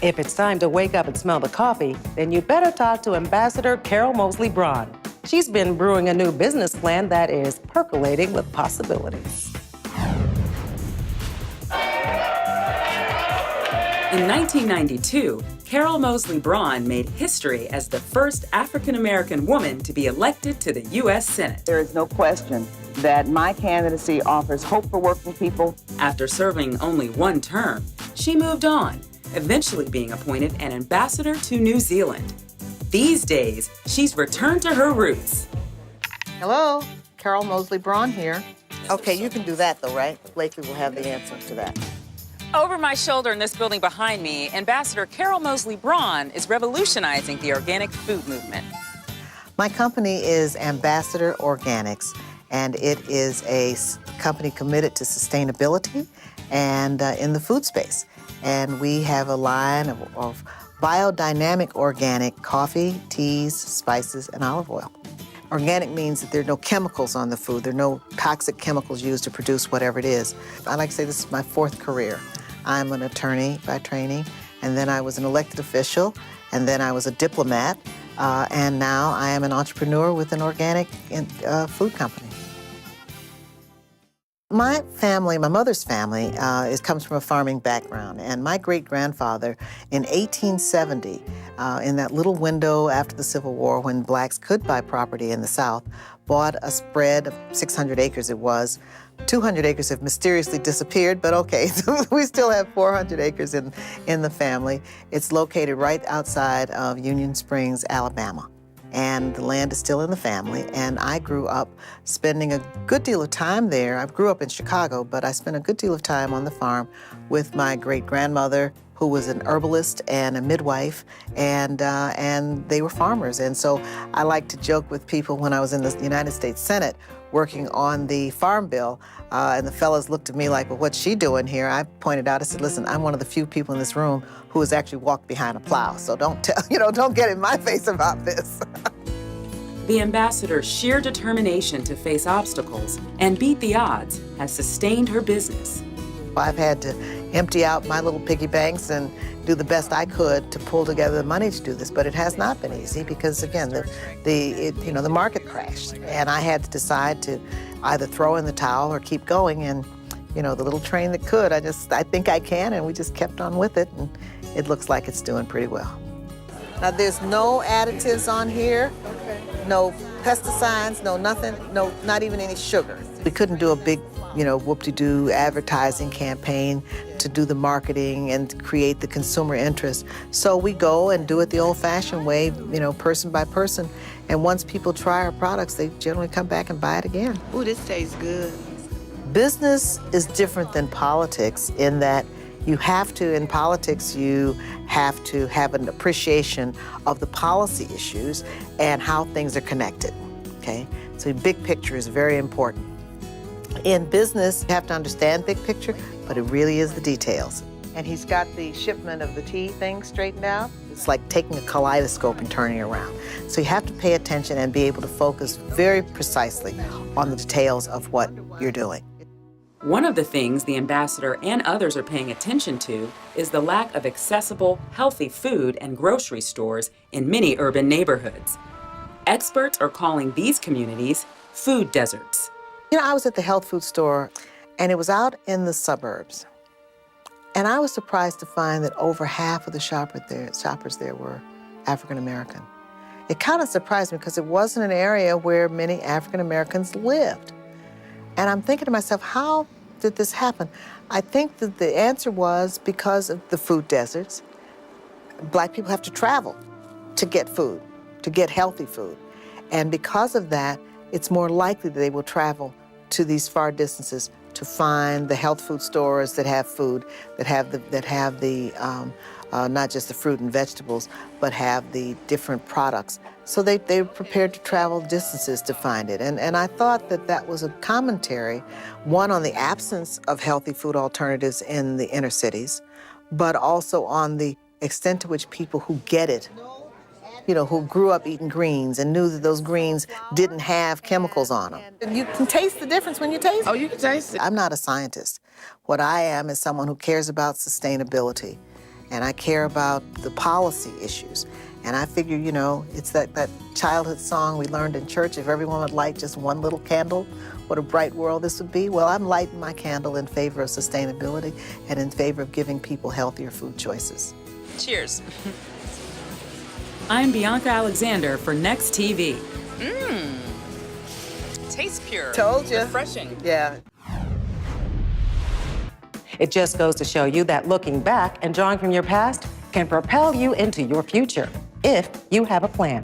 If it's time to wake up and smell the coffee, then you better talk to Ambassador Carol Moseley Braun. She's been brewing a new business plan that is percolating with possibilities. In 1992, Carol Moseley Braun made history as the first African-American woman to be elected to the U.S. Senate. There is no question that my candidacy offers hope for working people. After serving only one term, she moved on, eventually being appointed an ambassador to New Zealand. These days, she's returned to her roots. Hello, Carol Moseley Braun here. Okay, you can do that though, right? Blakely will have the answer to that. Over my shoulder in this building behind me, Ambassador Carol Moseley Braun is revolutionizing the organic food movement. My company is Ambassador Organics, and it is a company committed to sustainability and in the food space. And we have a line of biodynamic organic coffee, teas, spices, and olive oil. Organic means that there are no chemicals on the food. There are no toxic chemicals used to produce whatever it is. I like to say this is my fourth career. I'm an attorney by training, and then I was an elected official, and then I was a diplomat, and now I am an entrepreneur with an organic food company. My family, my mother's family, comes from a farming background, and my great-grandfather in 1870, in that little window after the Civil War when blacks could buy property in the South, bought a spread of 600 acres it was. 200 acres have mysteriously disappeared, but okay, so we still have 400 acres in the family. It's located right outside of Union Springs, Alabama. And the land is still in the family, and I grew up spending a good deal of time there. I grew up in Chicago, but I spent a good deal of time on the farm with my great-grandmother, who was an herbalist and a midwife, and they were farmers. And so I like to joke with people when I was in the United States Senate working on the farm bill, and the fellows looked at me like, well, what's she doing here? I pointed out, I said, listen, I'm one of the few people in this room who has actually walked behind a plow, so don't get in my face about this. The ambassador's sheer determination to face obstacles and beat the odds has sustained her business. I've had to empty out my little piggy banks and do the best I could to pull together the money to do this, but it has not been easy because, again, the market crashed, and I had to decide to either throw in the towel or keep going. And the little train that could, I think I can, and we just kept on with it, and it looks like it's doing pretty well. Now, there's no additives on here, no pesticides, no nothing, no, not even any sugar. We couldn't do a big, whoop-de-doo advertising campaign to do the marketing and create the consumer interest. So we go and do it the old-fashioned way, person by person. And once people try our products, they generally come back and buy it again. Ooh, this tastes good. Business is different than politics in that in politics, you have to have an appreciation of the policy issues and how things are connected, okay? So big picture is very important. In business, you have to understand big picture, but it really is the details. And he's got the shipment of the tea thing straightened out. It's like taking a kaleidoscope and turning it around. So you have to pay attention and be able to focus very precisely on the details of what you're doing. One of the things the ambassador and others are paying attention to is the lack of accessible, healthy food and grocery stores in many urban neighborhoods. Experts are calling these communities food deserts. I was at the health food store, and it was out in the suburbs. And I was surprised to find that over half of the shoppers there were African American. It kind of surprised me because it wasn't an area where many African Americans lived. And I'm thinking to myself, how did this happen? I think that the answer was because of the food deserts. Black people have to travel to get food, to get healthy food. And because of that, it's more likely that they will travel to these far distances to find the health food stores that have food, that have not just the fruit and vegetables, but have the different products. So they're prepared to travel distances to find it. And I thought that was a commentary, one, on the absence of healthy food alternatives in the inner cities, but also on the extent to which people who get it, who grew up eating greens and knew that those greens didn't have chemicals on them. And you can taste the difference when you taste it. Oh, you can taste it. I'm not a scientist. What I am is someone who cares about sustainability. and I care about the policy issues. And I figure, you know, it's that childhood song we learned in church, if everyone would light just one little candle, what a bright world this would be. Well, I'm lighting my candle in favor of sustainability and in favor of giving people healthier food choices. Cheers. I'm Bianca Alexander for Next TV. Tastes pure. Told you. Refreshing. Yeah. It just goes to show you that looking back and drawing from your past can propel you into your future if you have a plan.